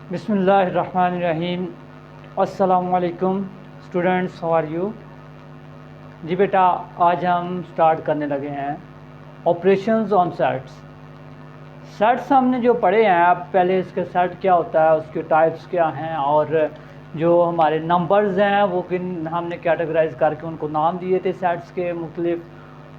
बिस्मिल्लाहिर्रहमानिर्रहीम। अस्सलामुअलैकुम students, how are you. जी बेटा, आज हम स्टार्ट करने लगे हैं ऑपरेशंस ऑन सेट्स। सेट्स हमने जो पढ़े हैं, अब पहले इसके सेट क्या होता है, उसके टाइप्स क्या हैं, और जो हमारे नंबर्स हैं वो किन हमने कैटेगराइज करके उनको नाम दिए थे सेट्स के मुख्तलिफ।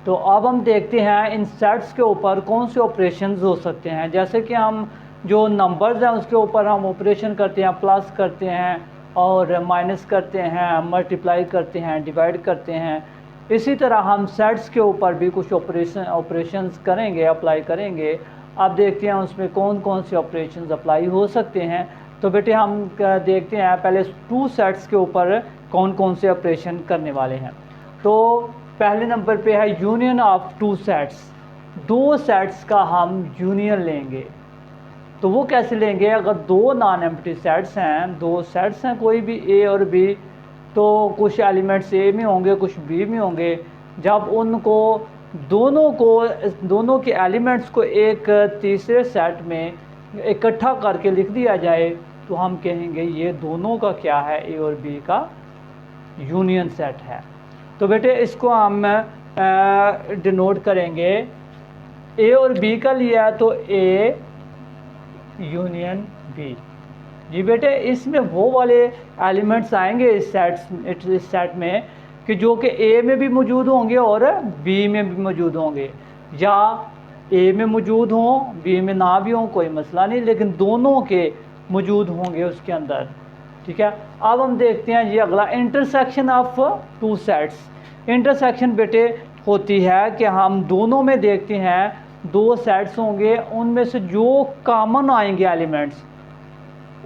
तो अब हम देखते हैं इन सेट्स के ऊपर कौन से ऑपरेशंस हो सकते हैं। जैसे कि हम जो नंबर्स हैं उसके ऊपर हम ऑपरेशन करते हैं, प्लस करते हैं और माइनस करते हैं, मल्टीप्लाई करते हैं, डिवाइड करते हैं। इसी तरह हम सेट्स के ऊपर भी कुछ ऑपरेशंस करेंगे, अप्लाई करेंगे। अब देखते हैं उसमें कौन कौन से ऑपरेशंस अप्लाई हो सकते हैं। तो बेटे हम देखते हैं पहले टू सेट्स के ऊपर कौन कौन से ऑपरेशन करने वाले हैं। तो पहले नंबर पे है यूनियन ऑफ टू सेट्स। दो सेट्स का हम यूनियन लेंगे। तो वो कैसे लेंगे? अगर दो नॉन एम्प्टी सेट्स हैं, दो सेट्स हैं कोई भी ए और बी, तो कुछ एलिमेंट्स ए में होंगे कुछ बी में होंगे। जब उनको दोनों के एलिमेंट्स को एक तीसरे सेट में इकट्ठा करके लिख दिया जाए तो हम कहेंगे ये दोनों का क्या है, ए और बी का यूनियन सेट है। तो बेटे इसको हम डिनोट करेंगे। ए और बी का लिया तो ए यूनियन बी। जी बेटे, इसमें वो वाले एलिमेंट्स आएंगे इस सेट में कि जो कि ए में भी मौजूद होंगे और बी में भी मौजूद होंगे, या ए में मौजूद हों बी में ना भी हों, कोई मसला नहीं, लेकिन दोनों के मौजूद होंगे उसके अंदर। ठीक है, अब हम देखते हैं ये अगला, intersection of two sets. Intersection बेटे होती है कि हम दोनों में देखते हैं दो सेट्स होंगे, उनमें से जो कॉमन आएंगे एलिमेंट्स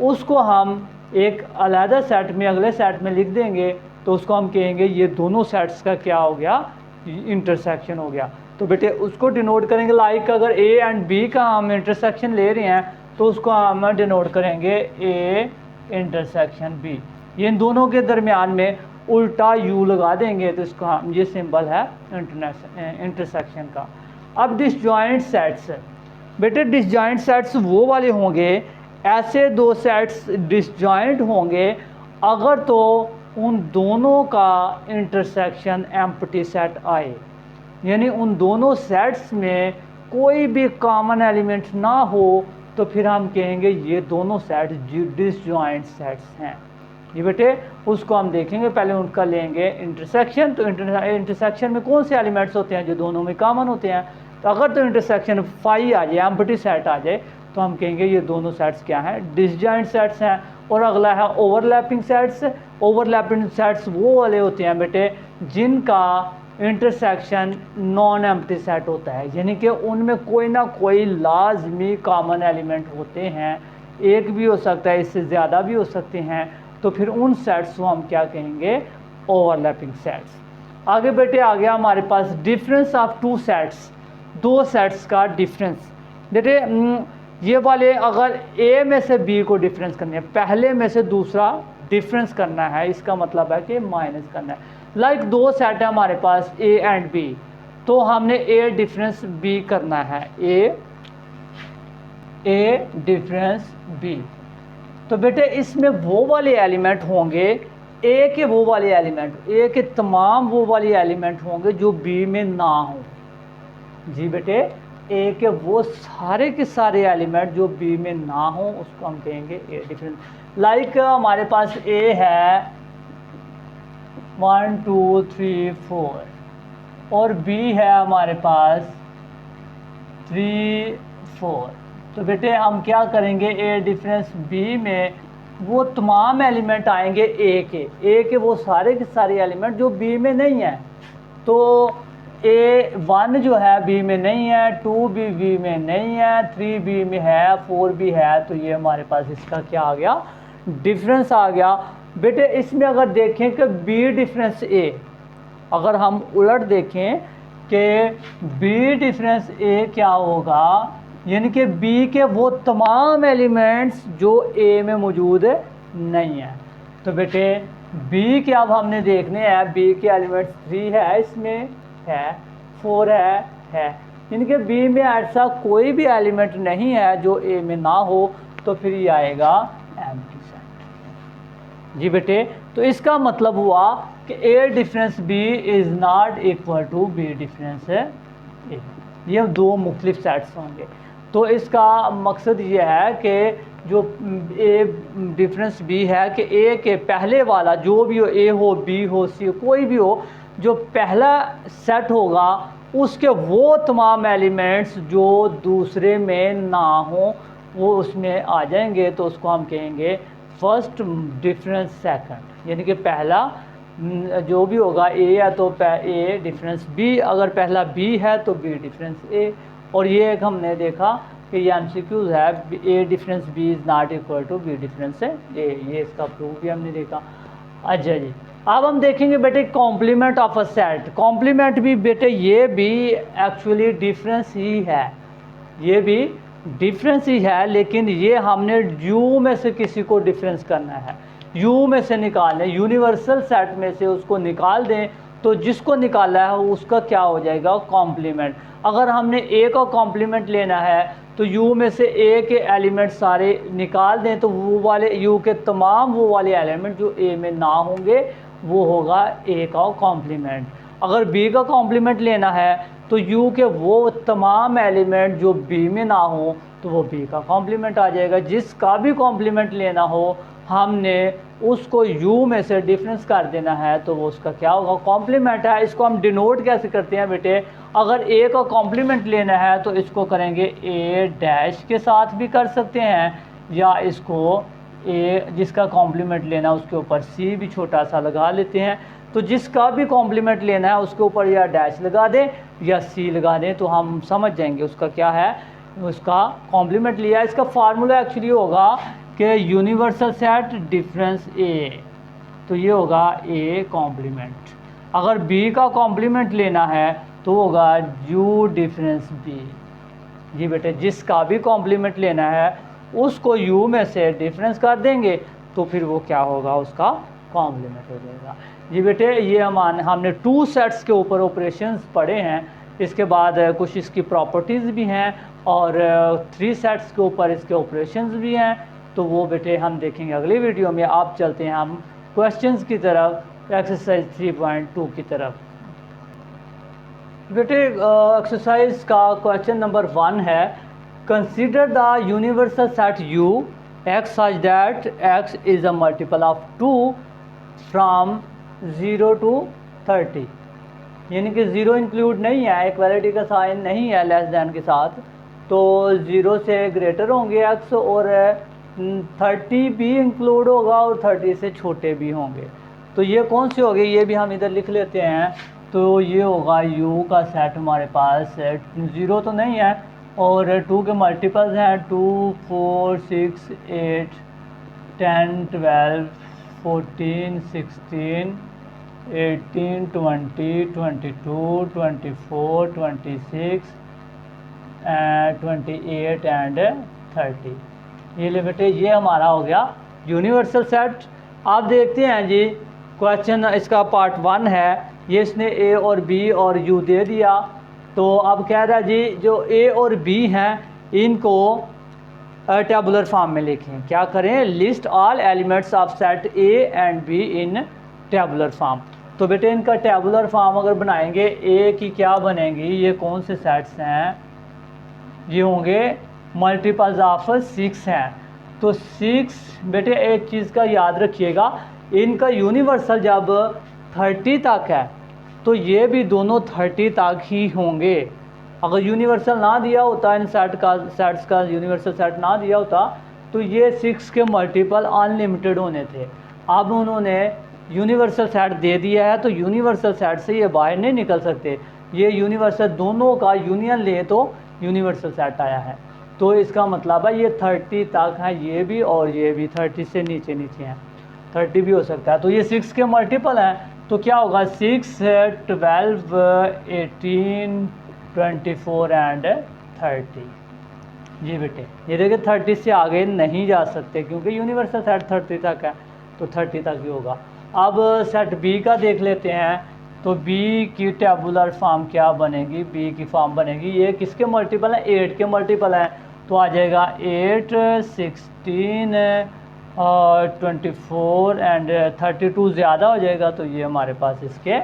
उसको हम एक अलग सेट में अगले सेट में लिख देंगे, तो उसको हम कहेंगे ये दोनों सेट्स का क्या हो गया, इंटरसेक्शन हो गया। तो बेटे उसको डिनोट करेंगे, लाइक अगर ए एंड बी का हम इंटरसेक्शन ले रहे हैं तो उसको हम डिनोट करेंगे ए इंटरसेक्शन बी। ये इन दोनों के दरमियान में उल्टा यू लगा देंगे तो इसको हम, ये सिंबल है इंटरसेक्शन का। अब डिसजॉइंट सेट्स, बेटे डिसजॉइंट सेट्स वो वाले होंगे, ऐसे दो सेट्स डिसजॉइंट होंगे अगर तो उन दोनों का इंटरसेक्शन एम्प्टी सेट आए, यानी उन दोनों सेट्स में कोई भी कॉमन एलिमेंट ना हो, तो फिर हम कहेंगे ये दोनों सेट्स डिसजॉइंट सेट्स हैं। ये बेटे उसको हम देखेंगे, पहले उनका लेंगे इंटरसेक्शन। तो इंटरसेक्शन में कौन से एलिमेंट्स होते हैं जो दोनों में कॉमन होते हैं? तो अगर तो इंटरसेक्शन फाई आ जाए, एम्प्टी सेट आ जाए, तो हम कहेंगे ये दोनों सेट्स क्या हैं, डिसजॉइंट सेट्स हैं। और अगला है ओवरलैपिंग सेट्स। ओवरलैपिंग सेट्स वो वाले होते हैं बेटे जिनका इंटरसेक्शन नॉन एम्प्टी सेट होता है, यानी कि उनमें कोई ना कोई लाजमी कॉमन एलिमेंट होते हैं, एक भी हो सकता है, इससे ज़्यादा भी हो सकते हैं। तो फिर उन सेट्स को हम क्या कहेंगे, ओवरलैपिंग सेट्स। आगे बेटे आ गया हमारे पास डिफरेंस ऑफ टू सेट्स, दो सेट्स का डिफरेंस। बेटे ये वाले अगर ए में से बी को डिफरेंस करना है, पहले में से दूसरा डिफरेंस करना है, इसका मतलब है कि माइनस करना है। लाइक दो सेट है हमारे पास ए एंड बी, तो हमने ए डिफरेंस बी करना है, ए डिफरेंस बी। तो बेटे इसमें वो वाले एलिमेंट होंगे, ए के वो वाले एलिमेंट, ए के तमाम वो वाले एलिमेंट होंगे जो बी में ना हो। जी बेटे, ए के वो सारे के सारे एलिमेंट जो बी में ना हो उसको हम कहेंगे ए डिफरेंस। लाइक हमारे पास ए है 1 2 3 4 और बी है हमारे पास 3 4। तो बेटे हम क्या करेंगे, ए डिफरेंस बी में वो तमाम एलिमेंट आएंगे ए के वो सारे के सारे एलिमेंट जो बी में नहीं है। तो ए 1 जो है बी में नहीं है, 2 भी बी में नहीं है, 3 बी में है, 4 भी है। तो ये हमारे पास इसका क्या आ गया, डिफरेंस आ गया। बेटे इसमें अगर देखें कि बी डिफरेंस ए, अगर हम उलट देखें कि बी डिफरेंस ए क्या होगा, यानी कि बी के वो तमाम एलिमेंट्स जो ए में मौजूद नहीं है। तो बेटे बी के अब हमने देखने हैं, बी के एलिमेंट्स 3 है, इसमें है 4 है, यानी कि बी में ऐसा कोई भी एलिमेंट नहीं है जो ए में ना हो। तो फिर ये आएगा एम्प्टी सेट। जी बेटे, तो इसका मतलब हुआ कि A difference B is not equal to B difference A. ये दो मुख्तलिफ सेट्स होंगे। तो इसका मकसद ये है कि जो ए डिफरेंस बी है कि ए के पहले वाला जो भी हो, ए हो, बी हो, सी हो, कोई भी हो, जो पहला सेट होगा उसके वो तमाम एलिमेंट्स जो दूसरे में ना हो वो उसमें आ जाएंगे। तो उसको हम कहेंगे फर्स्ट डिफरेंस सेकंड, यानी कि पहला जो भी होगा ए या तो ए डिफरेंस बी, अगर पहला बी है तो बी डिफरेंस ए। और ये एक हमने देखा कि ये एमसीक्यूज है, A difference B is not equal to B difference A, ये इसका प्रूफ भी हमने देखा। अच्छा जी, अब हम देखेंगे बेटे complement of a set. Complement भी बेटे ये भी एक्चुअली डिफरेंस ही है, ये भी डिफरेंस ही है, लेकिन ये हमने यू में से किसी को डिफरेंस करना है, यू में से निकालना है, यूनिवर्सल सेट में से उसको निकाल दें तो जिसको निकाला है उसका क्या हो जाएगा, कॉम्प्लीमेंट। अगर हमने ए का कॉम्प्लीमेंट लेना है तो यू में से ए के एलिमेंट सारे निकाल दें तो वो वाले यू के तमाम वो वाले एलिमेंट जो ए में ना होंगे वो होगा ए का कॉम्प्लीमेंट। अगर बी का कॉम्प्लीमेंट लेना है तो यू के वो तमाम एलिमेंट जो बी में ना हो तो वो बी का कॉम्प्लीमेंट आ जाएगा। जिसका भी कॉम्प्लीमेंट लेना हो हमने उसको यू में से डिफरेंस कर देना है तो वो उसका क्या होगा, कॉम्प्लीमेंट है। इसको हम डिनोट कैसे करते हैं बेटे, अगर ए का कॉम्प्लीमेंट लेना है तो इसको करेंगे ए डैश के साथ भी कर सकते हैं, या इसको ए जिसका कॉम्प्लीमेंट लेना उसके ऊपर सी भी छोटा सा लगा लेते हैं। तो जिसका भी कॉम्प्लीमेंट लेना है उसके ऊपर या डैश लगा दें या सी लगा दें तो हम समझ जाएंगे उसका क्या है, उसका कॉम्प्लीमेंट लिया। इसका फार्मूला एक्चुअली होगा कि यूनिवर्सल सेट डिफरेंस ए, तो ये होगा ए कॉम्प्लीमेंट। अगर बी का कॉम्प्लीमेंट लेना है तो होगा यू डिफरेंस बी। जी बेटे, जिसका भी कॉम्प्लीमेंट लेना है उसको यू में से डिफरेंस कर देंगे तो फिर वो क्या होगा, उसका कॉम्प्लीमेंट हो जाएगा। जी बेटे, ये हमने टू सेट्स के ऊपर ऑपरेशंस पढ़े हैं, इसके बाद कुछ इसकी प्रॉपर्टीज़ भी हैं और थ्री सेट्स के ऊपर इसके ऑपरेशंस भी हैं। तो वो बेटे हम देखेंगे अगली वीडियो में। आप चलते हैं हम क्वेश्चंस की तरफ, एक्सरसाइज 3.2 की तरफ। बेटे एक्सरसाइज का क्वेश्चन नंबर 1 है, consider the universal set you x such that x is a multiple of 2 from 0 to 30, यानी कि 0 इंक्लूड नहीं है, इक्वालिटी का साइन नहीं है लेस दैन के साथ, तो 0 से ग्रेटर होंगे एक्स और 30 भी इंक्लूड होगा और 30 से छोटे भी होंगे। तो ये कौन से हो गए, ये भी हम इधर लिख लेते हैं। तो ये होगा यू का सेट हमारे पास 0 तो नहीं है और 2 के मल्टीपल्स हैं 2, 4, 6, 8, 10, 12, 14, 16, 18, 20, 22, 24, 26, 28 एंड 30। ये ले बेटे, ये हमारा हो गया यूनिवर्सल सेट। आप देखते हैं जी क्वेश्चन इसका पार्ट 1 है, ये इसने ए और बी और यू दे दिया। तो अब कह रहा है जी जो ए और बी हैं इनको टेबुलर फॉर्म में लिखें। क्या करें, list all elements of set A and be in tabular form. तो बेटे इनका टेबुलर फॉर्म अगर बनाएंगे, ए की क्या बनेंगी, ये कौन से सेट्स हैं, ये होंगे मल्टीपल्स ऑफ 6 हैं। तो 6 बेटे एक चीज़ का याद रखिएगा, इनका यूनिवर्सल जब 30 तक है तो ये भी दोनों 30 तक ही होंगे। अगर यूनिवर्सल ना दिया होता, इन सेट्स का यूनिवर्सल सेट ना दिया होता तो ये 6 के मल्टीपल अनलिमिटेड होने थे। अब उन्होंने यूनिवर्सल सेट दे दिया है तो यूनिवर्सल सेट से ये बाहर नहीं निकल सकते, ये यूनिवर्सल दोनों का यूनियन ले तो यूनिवर्सल सेट आया है। तो इसका मतलब है ये 30 तक है, ये भी और ये भी 30 से नीचे नीचे हैं, 30 भी हो सकता है। तो ये 6 के मल्टीपल हैं तो क्या होगा, 6, 12, 18, 24 एंड 30। जी बेटे ये देखिए 30 से आगे नहीं जा सकते क्योंकि यूनिवर्सल सेट 30 तक है, तो 30 तक ही होगा। अब सेट बी का देख लेते हैं। तो बी की टेबुलर फॉर्म क्या बनेगी, बी की फॉर्म बनेगी, ये किसके मल्टीपल हैं, 8 के मल्टीपल हैं। तो आ जाएगा 8, 16, और 24 एंड 32 ज़्यादा हो जाएगा, तो ये हमारे पास इसके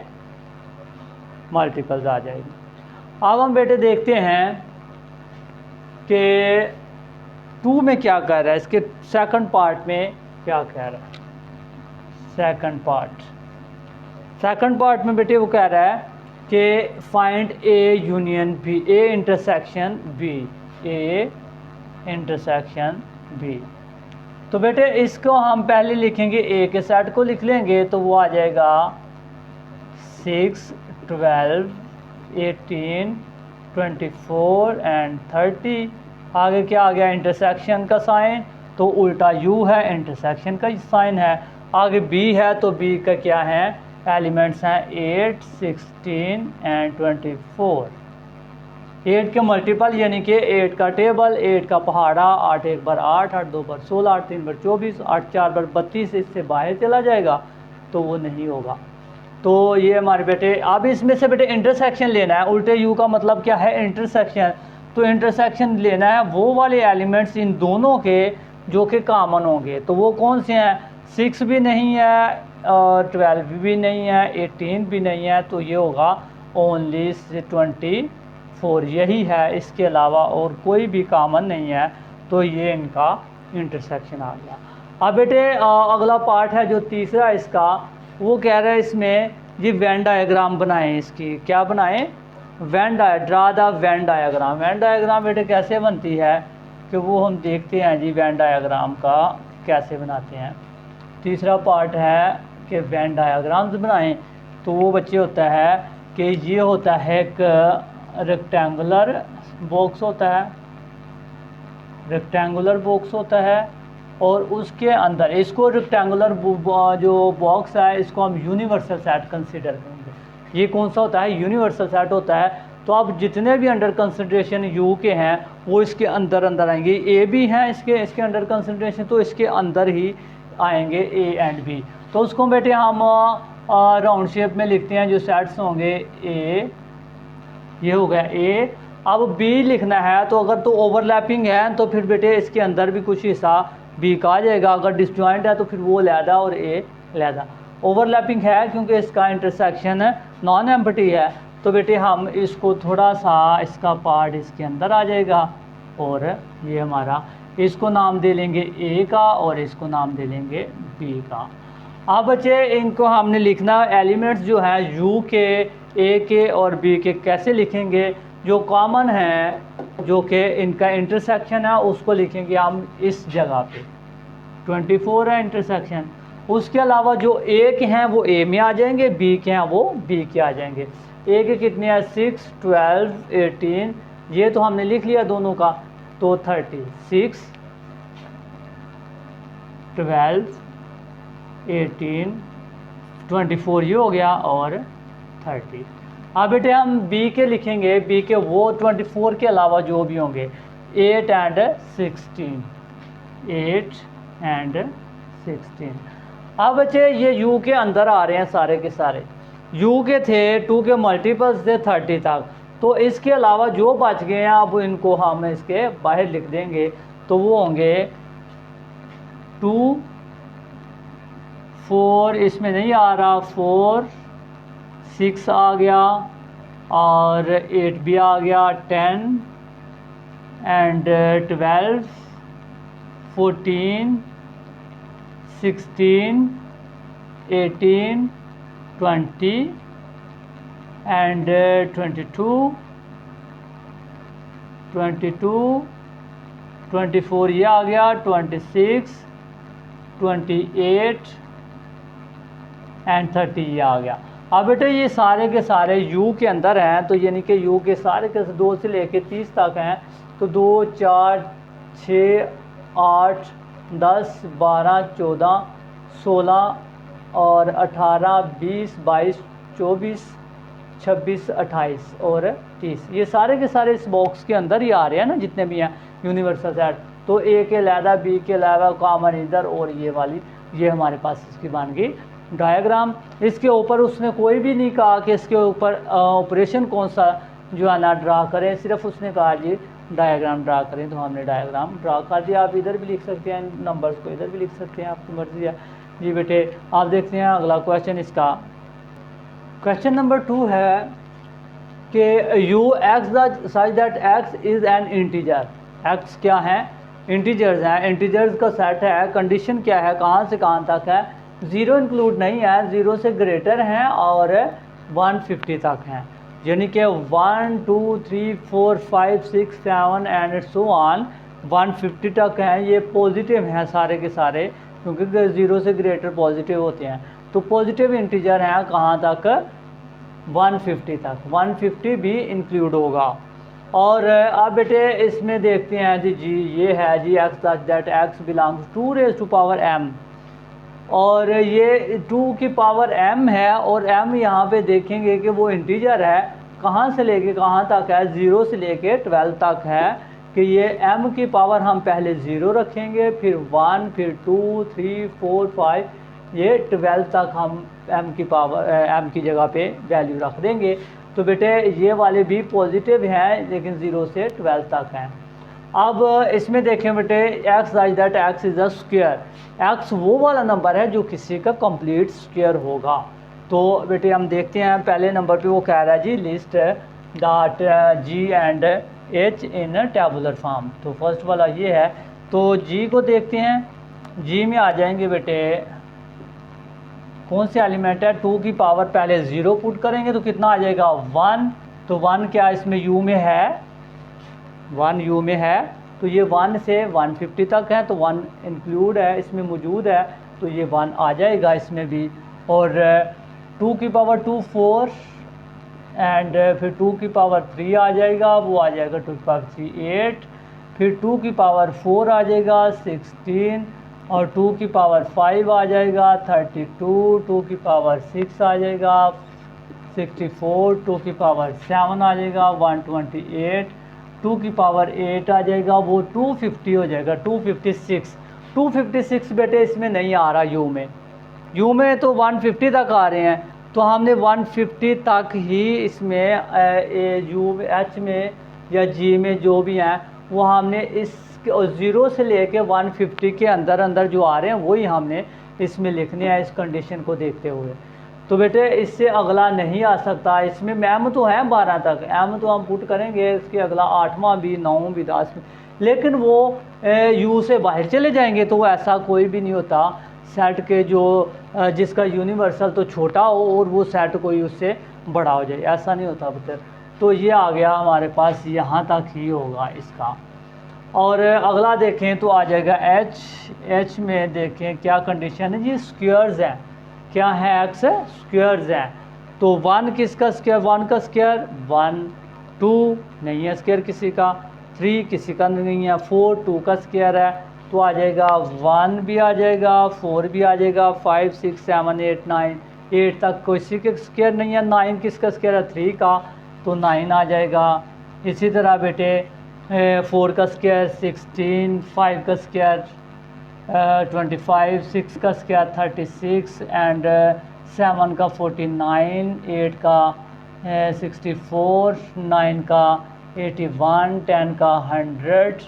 मल्टीपल्स आ जाएगी। अब हम बेटे देखते हैं कि 2 में क्या कह रहा है, इसके सेकंड पार्ट में क्या कह रहा है। सेकंड पार्ट में बेटे वो कह रहा है कि find A union B, A intersection B, A intersection B. तो बेटे इसको हम पहले लिखेंगे, ए के सेट को लिख लेंगे, तो वो आ जाएगा 6, 12, 18, 24 एंड 30। आगे क्या आ गया, इंटरसेक्शन का साइन, तो उल्टा यू है, इंटरसेक्शन का साइन है। आगे बी है, तो बी का क्या है, एलिमेंट्स हैं 8, 16 एंड 24। 8 के मल्टीपल यानी कि 8 का टेबल, 8 का पहाड़ा, 8 एक बार 8, 8 दो बार 16, 8 3 बार 24, 8 4 बार 32, इससे बाहर चला जाएगा तो वो नहीं होगा। तो ये हमारे बेटे, अब इसमें से बेटे इंटरसेक्शन लेना है। उल्टे यू का मतलब क्या है, इंटरसेक्शन। तो इंटरसेक्शन लेना है वो वाले एलिमेंट्स इन दोनों के जो कि कॉमन होंगे। तो वो कौन से हैं, 6 भी नहीं है और 12 भी नहीं है, 18 भी नहीं है, तो ये होगा ओनली 24, यही है, इसके अलावा और कोई भी कॉमन नहीं है। तो ये इनका इंटरसेक्शन आ गया। अब बेटे अगला पार्ट है जो तीसरा इसका, वो कह रहा है इसमें जी वेन डायग्राम बनाएं। इसकी क्या बनाएं, draw the Venn diagram. Venn diagram बेटे कैसे बनती है कि वो हम देखते हैं जी, वेन डायग्राम का कैसे बनाते हैं। तीसरा पार्ट है कि वेन डायग्राम्स बनाएं। तो वो बच्चे होता है कि ये होता है एक रेक्टेंगुलर बॉक्स होता है, रेक्टेंगुलर बॉक्स होता है, और उसके अंदर इसको रेक्टेंगुलर जो बॉक्स है इसको हम यूनिवर्सल सेट कंसीडर करेंगे। ये कौन सा होता है, यूनिवर्सल सेट होता है। तो अब जितने भी अंडर कंसिडरेशन यू के हैं वो इसके अंदर आएंगे। ए भी हैं इसके अंडर कंसिडरेशन, तो इसके अंदर ही आएंगे ए एंड बी। तो उसको बेटे हम राउंड शेप में लिखते हैं। जो सेट्स होंगे ए, ये हो गया ए। अब बी लिखना है, तो अगर तो ओवरलैपिंग है तो फिर बेटे इसके अंदर भी कुछ हिस्सा बी का आ जाएगा। अगर डिसजॉइंट है तो फिर वो लैदा और ए लैदा। ओवरलैपिंग है क्योंकि इसका इंटरसेक्शन नॉन एम्प्टी है, तो बेटे हम इसको थोड़ा सा, इसका पार्ट इसके अंदर आ जाएगा और ये हमारा, इसको नाम दे लेंगे ए का और इसको नाम दे लेंगे बी का। अब बच्चे इनको हमने लिखना, एलिमेंट्स जो हैं यू के, ए के और बी के कैसे लिखेंगे। जो कॉमन है, जो कि इनका इंटरसेक्शन है, उसको लिखेंगे हम इस जगह पे। 24 है इंटरसेक्शन। उसके अलावा जो ए के हैं वो ए में आ जाएंगे, बी के हैं वो बी के आ जाएंगे। ए के कितने हैं, 6, 12, 18, ये तो हमने लिख लिया दोनों का। तो 36, 12, 18, 24 ये हो गया और 30। अब बेटे हम बी के लिखेंगे। बी के वो 24 के अलावा जो भी होंगे, 8 एंड 16, 8 एंड 16। अब बच्चे ये यू के अंदर आ रहे हैं सारे के सारे। यू के थे 2 के मल्टीपल्स थे 30 तक, तो इसके अलावा जो बच गए हैं अब इनको हम इसके बाहर लिख देंगे। तो वो होंगे 2, 4 इसमें नहीं आ रहा, 4, 6 आ गया और 8 भी आ गया, 10 एंड 12, 14, 16, 18, 20 एंड 22, 24 ये आ गया, 26, 28 एंड 30 ये आ गया। अब बेटे ये सारे के सारे यू के अंदर हैं, तो यानी कि यू के सारे के 2 से लेके 30 तक हैं। तो 2, 4, 6, 8, 10, 12, 14, 16 और 18, 20, 22, 24, 26, 28 और 30, ये सारे के सारे इस बॉक्स के अंदर ही आ रहे हैं ना, जितने भी हैं यूनिवर्सल सेट। तो ए के अलावा, बी के अलावा, कॉमन इधर, और ये वाली, ये हमारे पास इसकी बन गई डायग्राम। इसके ऊपर उसने कोई भी नहीं कहा कि इसके ऊपर ऑपरेशन कौन सा जो है ना ड्रा करें, सिर्फ उसने कहा जी डायग्राम ड्रा करें, तो हमने डायग्राम ड्रा कर दिया। आप इधर भी लिख सकते हैं, नंबर्स को इधर भी लिख सकते हैं, आपकी मर्जी है। जी बेटे आप देखते हैं अगला क्वेश्चन इसका। क्वेश्चन नंबर 2 है कि you x such that x is an integer. X क्या है? इंटीजर्स हैं, इंटीजर्स का सेट है। कंडीशन क्या है, कहाँ से कहाँ तक है? 0 इंक्लूड नहीं है, 0 से ग्रेटर हैं और 150 तक हैं, यानी कि 1 2 3 4 5 6 7 एंड सो ऑन 150 तक हैं। ये पॉजिटिव हैं सारे के सारे, क्योंकि 0 से ग्रेटर पॉजिटिव होते हैं। तो पॉजिटिव इंटीजर हैं कहाँ तक? 150 तक, 150 भी इंक्लूड होगा। और अब बेटे इसमें देखते हैं जी ये है G X such that X belongs to raise to power m, और ये 2 की पावर m है, और m यहाँ पे देखेंगे कि वो इंटीजर है। कहाँ से लेके कहाँ तक है? 0 से लेके 12 तक है, कि ये m की पावर हम पहले 0 रखेंगे, फिर 1, फिर 2 3 4 5, ये 12 तक हम m की पावर m की जगह पे वैल्यू रख देंगे। तो बेटे ये वाले भी पॉजिटिव हैं, लेकिन 0 से 12 तक हैं। अब इसमें देखें बेटे x such that x is a square. X वो वाला नंबर है जो किसी का कंप्लीट स्क्वायर होगा। तो बेटे हम देखते हैं पहले नंबर पे वो कह रहा है G list dot G and H in tabular form. तो फर्स्ट वाला ये है, तो जी को देखते हैं। जी में आ जाएंगे बेटे कौन से एलिमेंट है? 2 की पावर पहले 0 पुट करेंगे तो कितना आ जाएगा? 1। तो 1 क्या इसमें यू में है? 1 यू में है, तो ये 1 से 150 तक है, तो 1 इंक्लूड है इसमें मौजूद है, तो ये 1 आ जाएगा इसमें भी। और 2 की पावर 2 4 एंड फिर 2 की पावर 3 आ जाएगा, वो आ जाएगा 2 की पावर 3 8, फिर 2 की पावर 4 आ जाएगा 16, और 2 की पावर 5 आ जाएगा 32, 2 की पावर 6 आ जाएगा 64, 2 की पावर 7 आ जाएगा 128, 2 की पावर 8 आ जाएगा, वो 250 हो जाएगा 256। 256 बेटे इसमें नहीं आ रहा यू में तो 150 तक आ रहे हैं, तो हमने 150 तक ही इसमें यू एच में या जी में जो भी हैं वो हमने इस 0 से लेके 150 के अंदर अंदर जो आ रहे हैं वही हमने इसमें लिखने हैं, इस कंडीशन को देखते हुए। तो बेटे इससे अगला नहीं आ सकता। इसमें एम तो है 12 तक, एम तो हम पुट करेंगे, इसके अगला 8वां भी 9 भी 10 भी, लेकिन वो यू से बाहर चले जाएंगे, तो ऐसा कोई भी नहीं होता सेट के जो जिसका यूनिवर्सल तो छोटा हो और वो सेट कोई उससे बड़ा हो जाए, ऐसा नहीं होता बेटे। तो ये आ गया हमारे पास, यहाँ तक ही होगा इसका। और अगला देखें तो आ जाएगा एच में देखें क्या कंडीशन है जी? स्क्वायर्स हैं, क्या है? एक्स स्क्वायर्स हैं। तो 1 किसका स्क्वायर? 1 का स्क्वायर 1, 2 नहीं है स्क्वायर किसी का, 3 किसी का नहीं है, 4 2 का स्क्वायर है, तो आ जाएगा 1 भी आ जाएगा, 4 भी आ जाएगा, 5 6 7 8 9, 8 तक किसी के स्क्वायर नहीं है। 9 किसका स्क्वायर है? 3 का, तो 9 आ जाएगा। इसी तरह बेटे 4 का स्क्वायर 16, 5 का स्क्वायर 25, 6 का स्क्वायर 36 एंड 7 का 49, 8 का 64, 9 का 81, 10 का 100,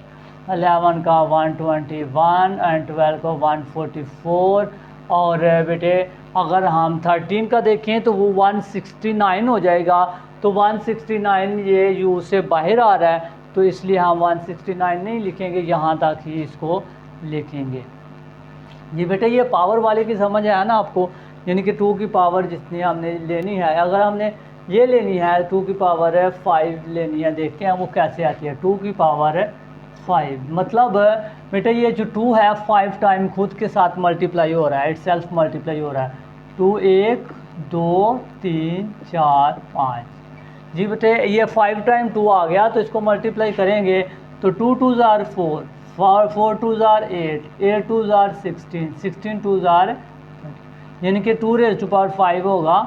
11 का 121 एंड 12 का 144। और बेटे अगर हम 13 का देखें तो वो 169 हो जाएगा। तो 169 ये यू से बाहर आ रहा है, तो इसलिए हम 169 नहीं लिखेंगे, यहाँ तक ही इसको लिखेंगे। ये बेटा ये पावर वाले की समझ है ना आपको, यानी कि 2 की पावर जितनी हमने लेनी है, अगर हमने ये लेनी है 2 की पावर 5 लेनी है, देखते हैं वो कैसे आती है। 2 की पावर 5 मतलब बेटा ये जो 2 है 5 टाइम खुद के साथ मल्टीप्लाई हो रहा है, इट सेल्फ मल्टीप्लाई हो रहा है। 2 1 2 3 4 5 जी बेटे ये 5 टाइम 2 आ गया, तो इसको मल्टीप्लाई करेंगे तो 2 2 ज़ार 4, 4 2 ज़ार 8, 8 2 ज़ार 16, 16 2 ज़ार, यानी कि 2 रेज़ टू पावर 5 होगा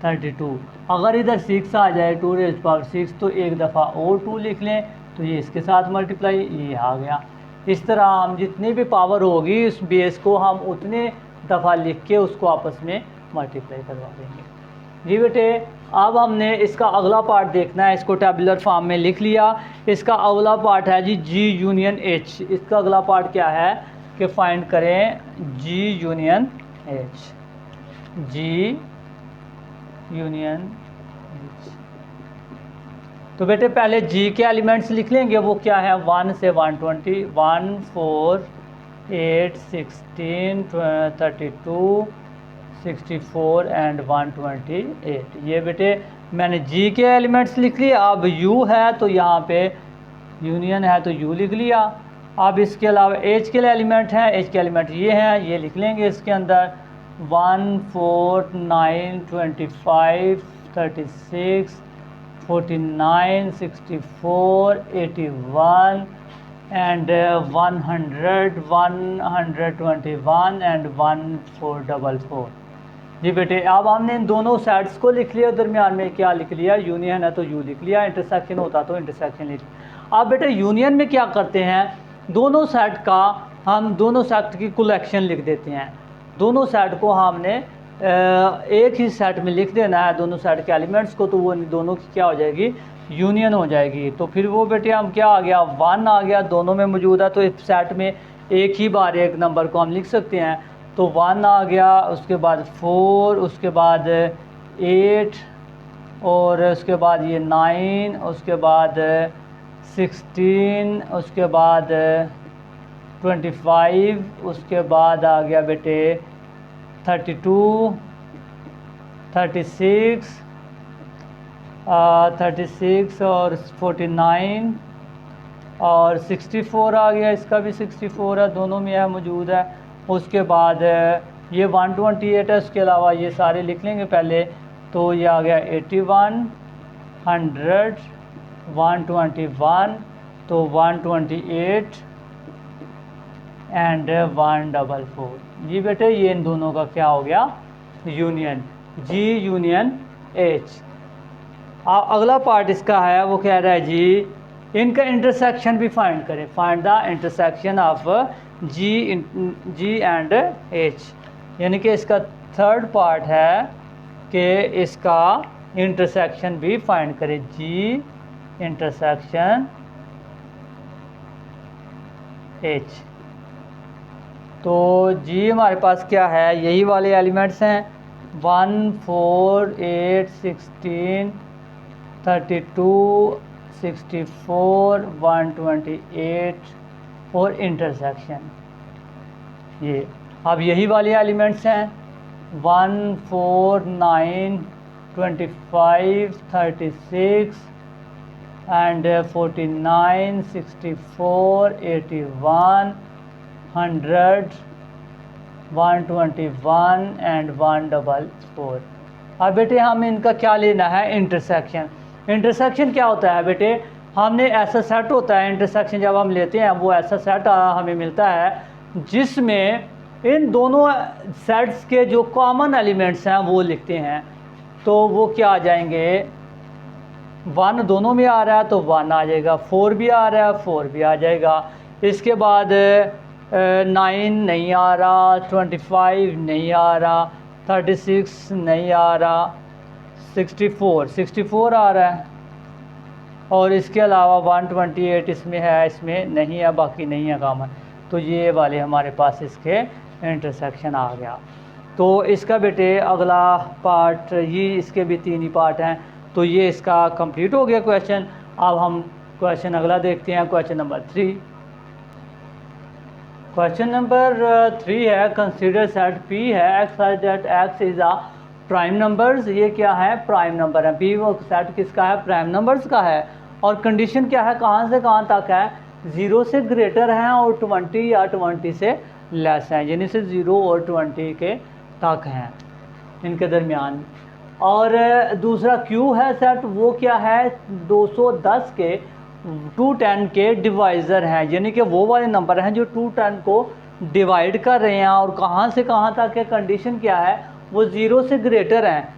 32। अगर इधर 6 आ जाए 2 रेज़ टू पावर 6, तो एक दफ़ा और 2 लिख लें, तो ये इसके साथ मल्टीप्लाई, ये आ गया। इस तरह हम जितनी भी पावर होगी उस बेस को हम उतने दफ़ा लिख के उसको आपस में मल्टीप्लाई करवा देंगे। जी बेटे, अब हमने इसका अगला पार्ट देखना है, इसको टेबुलर फॉर्म में लिख लिया। इसका अगला पार्ट है जी जी यूनियन एच। इसका अगला पार्ट क्या है कि फाइंड करें जी यूनियन एच, जी यूनियन एच। तो बेटे पहले जी के एलिमेंट्स लिख लेंगे, वो क्या है 1 से 120, 1 4 8 16 32 64 एंड 128। ये बेटे मैंने जी के एलिमेंट्स लिख लिए। अब यू है तो यहाँ पे यूनियन है तो यू लिख लिया। अब इसके अलावा एच के एलिमेंट हैं, एच के एलिमेंट ये हैं, ये लिख लेंगे इसके अंदर 1 4 9 25 36 49 64 81 and 100 121 and 1444। जी बेटे, अब हमने इन दोनों साइड्स को लिख लिया, दरमियान में क्या लिख लिया, यूनियन है तो यू लिख लिया, इंटरसेक्शन होता तो इंटरसेक्शन लिख लिया। अब बेटे यूनियन में क्या करते हैं, दोनों साइड का हम दोनों साइड की कलेक्शन लिख देते हैं। दोनों साइड को हमने एक ही सेट में लिख देना है, दोनों साइड के एलिमेंट्स को, तो वो दोनों की क्या हो जाएगी, यूनियन हो जाएगी। तो फिर वो बेटे हम क्या आ गया, 1 आ गया, दोनों में मौजूद है, तो इस सेट में एक ही बार एक नंबर को हम लिख सकते हैं। तो 1 आ गया, उसके बाद 4, उसके बाद 8 और उसके बाद ये 9, उसके बाद 16, उसके बाद 25, उसके बाद आ गया बेटे 32 36 36 और 49 और 64 आ गया, इसका भी 64 है, दोनों में यह मौजूद है। उसके बाद ये 128 है, उसके अलावा ये सारे लिख लेंगे पहले। तो ये आ गया 81 100 121, तो 128 एंड 144। जी बेटे ये इन दोनों का क्या हो गया, यूनियन, जी यूनियन एच। अगला पार्ट इसका है, वो कह रहा है जी इनका इंटरसेक्शन भी फाइंड करें, find the intersection of G and H. यानी कि इसका थर्ड पार्ट है कि इसका इंटरसेक्शन भी फाइंड करें, जी इंटरसेक्शन एच। तो जी हमारे पास क्या है, यही वाले एलिमेंट्स हैं 1 4 8 16 32 64 128 और इंटरसेक्शन ये। अब यही वाले एलिमेंट्स हैं 1 4 9 25 36 एंड 49 64 81 100 121 एंड 144। अब बेटे हम इनका क्या लेना है, इंटरसेक्शन। इंटरसेक्शन क्या होता है बेटे, हमने ऐसा सेट होता है, इंटरसेक्शन जब हम लेते हैं वो ऐसा सेट हमें मिलता है जिसमें इन दोनों सेट्स के जो कॉमन एलिमेंट्स हैं वो लिखते हैं। तो वो क्या आ जाएंगे, 1 दोनों में आ रहा है तो 1 आ जाएगा, 4 भी आ रहा है 4 भी आ जाएगा, इसके बाद 9 नहीं आ रहा, 25 नहीं आ रहा, 36 नहीं आ रहा, 64 आ रहा है, और इसके अलावा 128 इसमें है, इसमें नहीं है, बाकी नहीं है कॉमन। तो ये वाले हमारे पास इसके इंटरसेक्शन आ गया। तो इसका बेटे अगला पार्ट, ये इसके भी 3 ही पार्ट हैं, तो ये इसका कंप्लीट हो गया क्वेश्चन। अब हम क्वेश्चन अगला देखते हैं, क्वेश्चन नंबर 3। क्वेश्चन नंबर 3 है, कंसीडर सेट P है x such that x is a prime numbers. ये क्या है, प्राइम नंबर है। P वो सेट किसका है, प्राइम नंबर्स का है। और कंडीशन क्या है, कहाँ से कहाँ तक है, 0 से ग्रेटर हैं और 20 या 20 से लेस हैं, यानी से 0 और 20 के तक हैं, इनके दरमियान। और दूसरा Q है सेट, वो क्या है 210 के 210 के डिवाइज़र हैं, यानी कि वो वाले नंबर हैं जो 210 को डिवाइड कर रहे हैं। और कहाँ से कहाँ तक है, कंडीशन क्या है, वो 0 से ग्रेटर हैं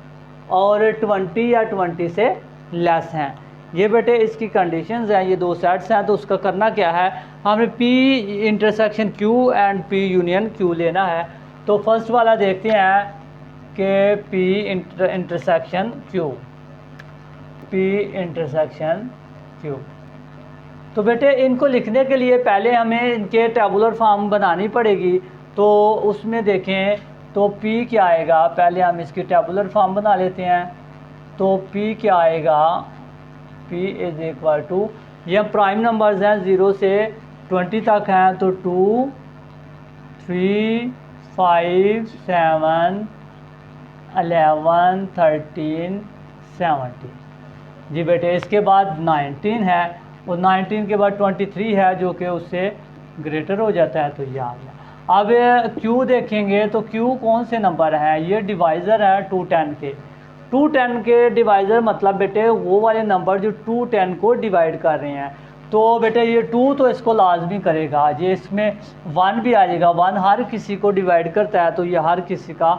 और 20 या 20 से लेस हैं। ये बेटे इसकी कंडीशंस हैं, ये 2 सेट्स हैं। तो उसका करना क्या है, हमें P intersection Q and P union Q लेना है। तो फर्स्ट वाला देखते हैं के P intersection Q, P intersection Q। तो बेटे इनको लिखने के लिए पहले हमें इनके टेबुलर फॉर्म बनानी पड़ेगी। तो उसमें देखें तो P क्या आएगा, पहले हम इसकी टेबुलर फॉर्म बना लेते हैं। तो P क्या आएगा, P इज इक्वल टू, ये प्राइम नंबर्स हैं 0 से 20 तक हैं, तो 2 3 5 7 11 13 17। जी बेटे इसके बाद 19 है, और 19 के बाद 23 है जो कि उससे ग्रेटर हो जाता है, तो ये आ गया। अब Q देखेंगे तो Q कौन से नंबर हैं, ये डिवाइज़र है 210 के। 210 के डिवाइज़र मतलब बेटे वो वाले नंबर जो 210 को डिवाइड कर रहे हैं। तो बेटे ये 2 तो इसको लाजमी करेगा, ये इसमें 1 भी आ जाएगा, 1 हर किसी को डिवाइड करता है, तो ये हर किसी का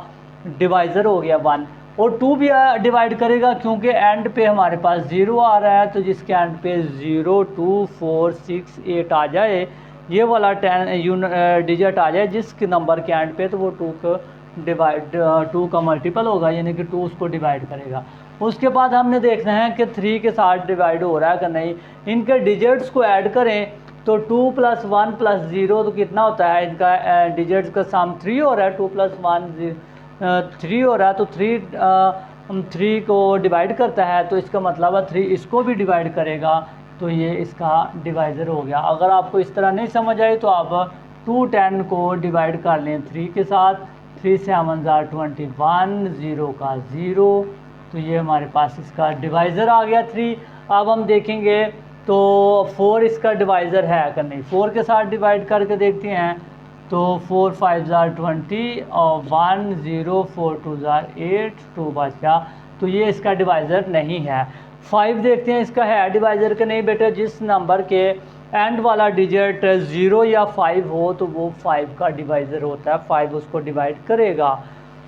डिवाइज़र हो गया 1। और 2 भी डिवाइड करेगा क्योंकि एंड पे हमारे पास 0 आ रहा है, तो जिसके एंड पे 0 2 4 6 8 आ जाए, ये वाला 10 डिजिट आ जाए जिसके नंबर के एंड पे, तो वो 2 का मल्टीपल होगा, यानी कि 2 उसको डिवाइड करेगा। उसके बाद हमने देखना है कि 3 के साथ डिवाइड हो रहा है कि नहीं। इनके डिजिट्स को ऐड करें तो 2 + 1 + 0 तो कितना होता है, इनका डिजिट्स का सम 3 हो रहा है, 2 + 1 3 हो रहा है, तो 3 को डिवाइड करता है, तो इसका मतलब है 3 इसको भी डिवाइड करेगा, तो ये इसका डिवाइज़र हो गया। अगर आपको इस तरह नहीं समझ आई तो आप 210 को डिवाइड कर लें 3 के साथ, 3 7 21, 0 का 0, तो ये हमारे पास इसका डिवाइज़र आ गया 3। अब हम देखेंगे तो 4 इसका डिवाइज़र है कि नहीं, 4 के साथ डिवाइड करके देखते हैं। तो 4 5 20 और 1 0 4 2 8, 2 बचा, तो ये इसका डिवाइज़र नहीं है। 5 देखते हैं इसका है डिवाइज़र के नहीं। बेटे जिस नंबर के एंड वाला डिजिट 0 या 5 हो तो वो 5 का डिवाइज़र होता है, 5 उसको डिवाइड करेगा,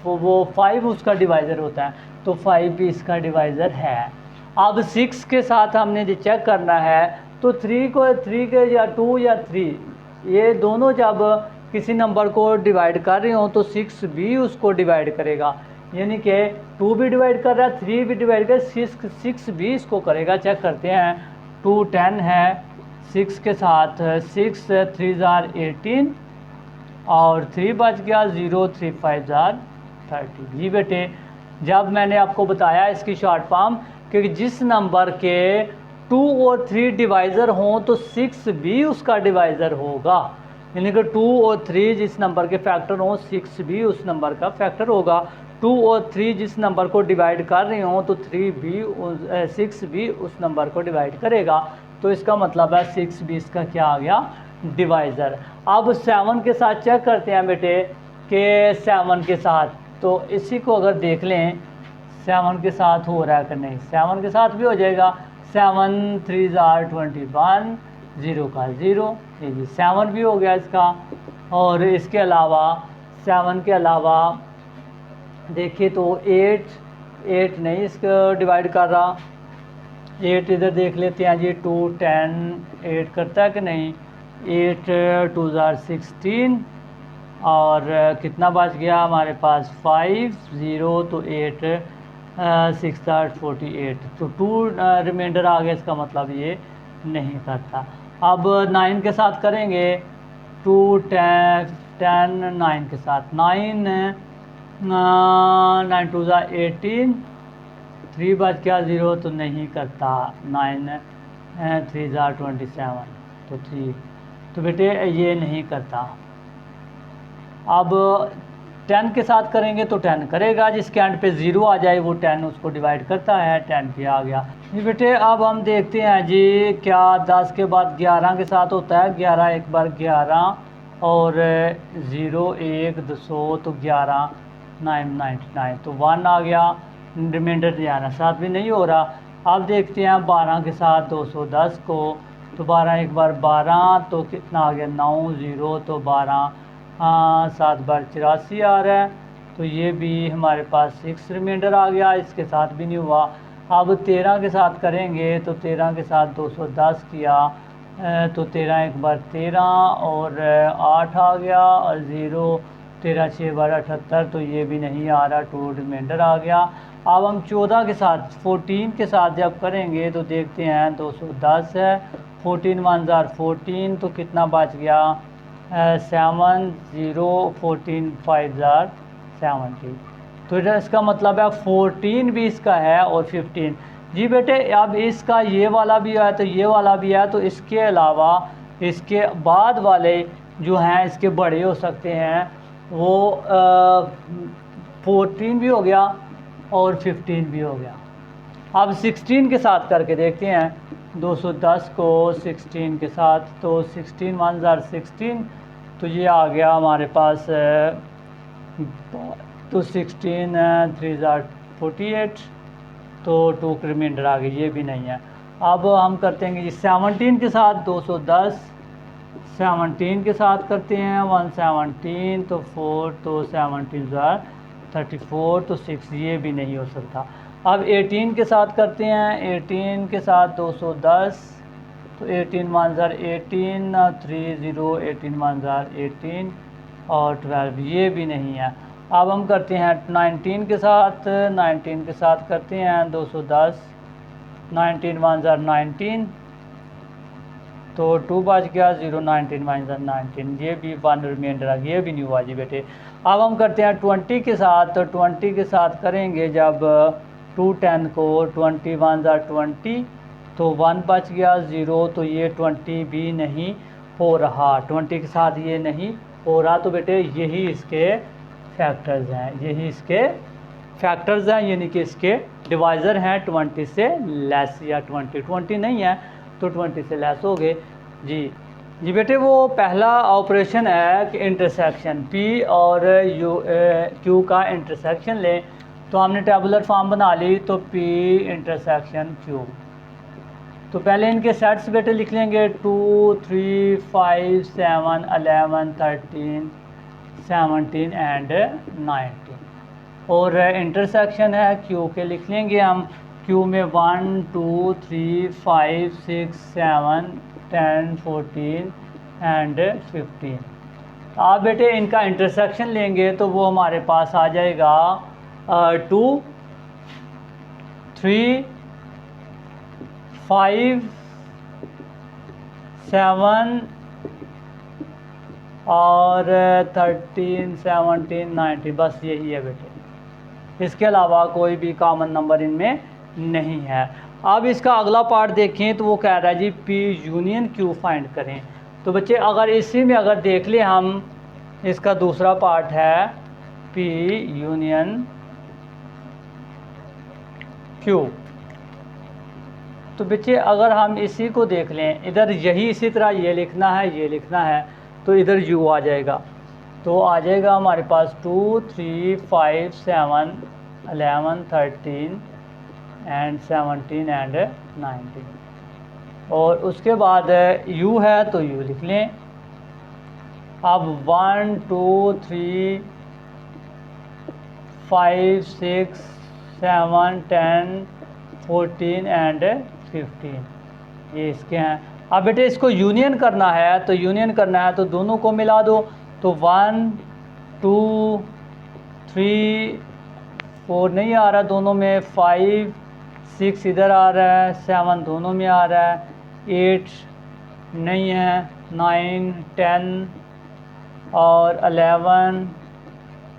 वो 5 उसका डिवाइज़र होता है, तो 5 भी इसका डिवाइज़र है। अब 6 के साथ हमने जो चेक करना है, तो 3 के या 2 या 3 ये दोनों जब किसी नंबर को डिवाइड कर रहे हो तो 6 भी उसको डिवाइड करेगा, यानी कि 2 भी डिवाइड कर रहा है, 3 भी डिवाइड कर, 6 भी इसको करेगा। चेक करते हैं, 2 10 है, 6 के साथ 6 3 18 और 3 बच गया 0 3 5 30। जी बेटे जब मैंने आपको बताया इसकी शॉर्ट फॉर्म कि जिस नंबर के 2 और 3 डिवाइज़र हों तो 6 भी उसका डिवाइज़र होगा, यानी कि 2 और 3 जिस नंबर के फैक्टर हों 6 भी उस नंबर का फैक्टर होगा। 2 और 3 जिस नंबर को डिवाइड कर रहे हों तो 6 भी उस नंबर को डिवाइड करेगा, तो इसका मतलब है 6 भी इसका क्या आ गया, डिवाइज़र। अब 7 के साथ चेक करते हैं बेटे कि 7 के साथ, तो इसी को अगर देख लें 7 के साथ हो रहा है कि नहीं, 7 के साथ भी हो जाएगा। 7 3 21, 0 का 0, ये जी 7 भी हो गया इसका। और इसके अलावा 7 के अलावा देखिए तो 8 नहीं इसको डिवाइड कर रहा, 8 इधर देख लेते हैं जी, 2 10 8 करता है कि नहीं, 8 2 16 और कितना बच गया हमारे पास 5 0, तो 8 6 48, तो 2 रिमाइंडर आ गया, इसका मतलब ये नहीं करता। अब 9 के साथ करेंगे, 2 10 9 के साथ, 9 9 2 18, 3 बच गया 0, तो नहीं करता, 9 3 27, तो 3, तो बेटे ये नहीं करता। अब 10 के साथ करेंगे तो 10 करेगा, जिसके एंड पे 0 आ जाए वो 10 उसको डिवाइड करता है, 10 पे आ गया। जी बेटे अब हम देखते हैं जी क्या 10 के बाद 11 के साथ होता है, 11 एक बार 11 और 0 1 200, तो 11 999, तो 1 आ गया, रिमाइंडर 11 साथ भी नहीं हो रहा। अब देखते हैं 12 के साथ 210 को, तो 12 एक बार 12, तो कितना आ गया 9 0, तो 12 7 बार 84 आ रहा है, तो ये भी हमारे पास 6 रिमाइंडर आ गया, इसके साथ भी नहीं हुआ। अब 13 के साथ करेंगे, तो 13 के साथ 210 किया, तो 13 एक बार 13 और 8 आ गया और 0, 13 6 12 78, तो ये भी नहीं आ रहा, 2 रिमाइंडर आ गया। अब हम 14 के साथ 14 के साथ जब करेंगे तो देखते हैं 210 है, 14 1 जार 14, तो कितना बच गया 7 0 14 5 जार 70। तो इसका मतलब है 14 भी इसका है और 15। जी बेटे अब इसका ये वाला भी है तो ये वाला भी है, तो इसके अलावा इसके बाद वाले जो हैं इसके बड़े हो सकते हैं, वो 14 भी हो गया और 15 भी हो गया। अब 16 के साथ करके देखते हैं 210 को 16 के साथ, तो 16 1 जार 16, तो ये आ गया हमारे पास तो 16 3 जार 48, तो 2 की रिमाइंडर आ गई, ये भी नहीं है। अब हम करते हैं जी 17 के साथ 210, 17 के साथ करते हैं 117, तो 4, तो 17 जार 34, तो 6, ये भी नहीं हो सकता। अब 18 के साथ करते हैं, 18 के साथ 210, तो 18 1 जार 18, 3 0 18 1 जार 18 और 12, ये भी नहीं है। अब हम करते हैं 19 के साथ, 19 के साथ करते हैं 210, 19 1 जार 19, तो 2 बच गया, 0 19 1 जार 19, ये भी 1 रिमाइंडर आ गया, ये भी नहीं हुआ जी बेटे। अब हम करते हैं 20 के साथ, तो 20 के साथ करेंगे जब 2 10 को 21 1 जार 20, तो 1 बच गया, 0, तो ये 20 भी नहीं हो रहा, 20 के साथ ये नहीं हो रहा। तो बेटे यही इसके फैक्टर्स हैं, यही इसके फैक्टर्स हैं, यानी कि इसके डिवाइज़र हैं 20 से लेस या 20 नहीं है तो 20 से लेस हो गए। जी बेटे वो पहला ऑपरेशन है कि इंटरसेक्शन P और Q का इंटरसेक्शन लें, तो हमने टेबुलर फॉर्म बना ली, तो P इंटरसेक्शन Q। तो पहले इनके सेट्स बेटे लिख लेंगे 2 3 5 7 11 13 17 एंड 19, और इंटरसेक्शन है Q के लिख लेंगे हम, Q में 1 2 3 5 6 7 10 14 एंड 15। आप बेटे इनका इंटरसेक्शन लेंगे तो वो हमारे पास आ जाएगा 2 3 5 7 और 13 17 19, बस यही है बेटे, इसके अलावा कोई भी कॉमन नंबर इनमें नहीं है। अब इसका अगला पार्ट देखें तो वो कह रहा है जी P यूनियन Q फाइंड करें। तो बच्चे अगर इसी में अगर देख ले हम, इसका दूसरा पार्ट है P यूनियन Q। तो बच्चे अगर हम इसी को देख लें, इधर यही इसी तरह ये लिखना है, ये लिखना है, तो इधर U आ जाएगा, तो आ जाएगा हमारे पास 2 3 5 7 11 13 एंड 17 एंड 19, और उसके बाद U है तो U लिख लें। अब 1 2 3 5 6 7 10 14 एंड 15, ये इसके हैं। अब बेटे इसको यूनियन करना है, तो यूनियन करना है तो दोनों को मिला दो, तो 1 2 3 4 नहीं आ रहा दोनों में, 5 6 इधर आ रहा है, 7 दोनों में आ रहा है, 8 नहीं है, 9 10 और 11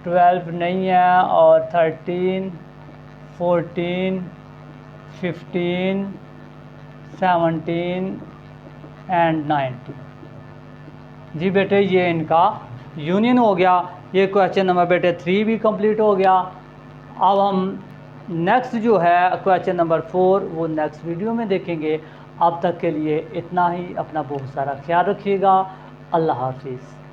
12 नहीं है, और 13 14 15 17 एंड 19। जी बेटे ये इनका यूनियन हो गया। ये क्वेश्चन नंबर बेटे 3 भी कंप्लीट हो गया। अब हम नेक्स्ट जो है क्वेश्चन नंबर 4 वो नेक्स्ट वीडियो में देखेंगे। अब तक के लिए इतना ही। अपना बहुत सारा ख्याल रखिएगा। अल्लाह हाफिज़।